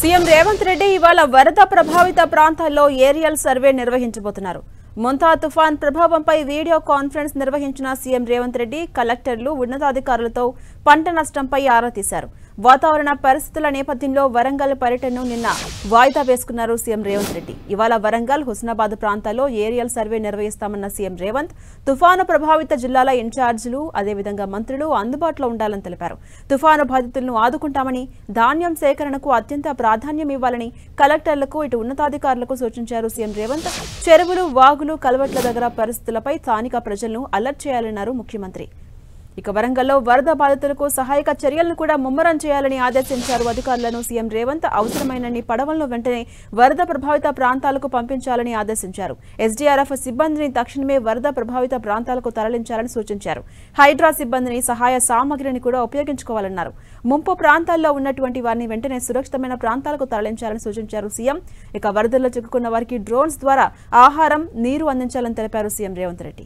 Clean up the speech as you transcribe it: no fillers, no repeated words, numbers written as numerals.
CM Revanth Reddy ఇవాళ వరద ప్రభావిత ప్రాంతాల్లో ఏరియల్ సర్వే నిర్వహించబోతున్నారు. మొంతా తుఫాన్ ప్రభావంపై వీడియో కాన్ఫరెన్స్ నిర్వహించిన సీఎం రేవంత్ రెడ్డి కలెక్టర్లు, ఉన్నతాధికారులతో పంట నష్టంపై ఆరా తీశారు. వాతావరణ పరిస్థితుల నేపథ్యంలో వరంగల్ పర్యటనను నిన్న వాయిదా వేసుకున్నారు సీఎం రేవంత్ రెడ్డి. ఇవాళ వరంగల్, హుస్నాబాద్ ప్రాంతాల్లో ఏరియల్ సర్వే నిర్వహిస్తామన్న సీఎం రేవంత్ తుఫాను ప్రభావిత జిల్లాల ఇన్ఛార్జీలు, అదేవిధంగా మంత్రులు అందుబాటులో ఉండాలని తెలిపారు. తుఫాను బాధితులను ఆదుకుంటామని, ధాన్యం సేకరణకు అత్యంత ప్రాధాన్యం ఇవ్వాలని కలెక్టర్లకు, ఇటు ఉన్నతాధికారులకు సూచించారు సీఎం రేవంత్. చెరువులు, వాగులు, కల్వర్ట్ల దగ్గర పరిస్థితులపై స్థానిక ప్రజలను అలర్ట్ చేయాలన్నారు ముఖ్యమంత్రి. ఇక వరంగల్లో వరద బాధితులకు సహాయక చర్యలను కూడా ముమ్మరం చేయాలని ఆదేశించారు అధికారులను సీఎం రేవంత్. అవసరమైనన్ని పడవలను వెంటనే వరద ప్రభావిత ప్రాంతాలకు పంపించాలని ఆదేశించారు. ఎస్డీఆర్ఎఫ్ సిబ్బందిని తక్షణమే వరద ప్రభావిత ప్రాంతాలకు తరలించాలని సూచించారు. హైడ్రా సిబ్బందిని, సహాయ సామగ్రిని కూడా ఉపయోగించుకోవాలన్నారు. ముంపు ప్రాంతాల్లో ఉన్నటువంటి వారిని వెంటనే సురక్షితమైన ప్రాంతాలకు తరలించాలని సూచించారు సీఎం. ఇక వరదల్లో చిక్కుకున్న వారికి డ్రోన్స్ ద్వారా ఆహారం, నీరు అందించాలని తెలిపారు సీఎం రేవంత్ రెడ్డి.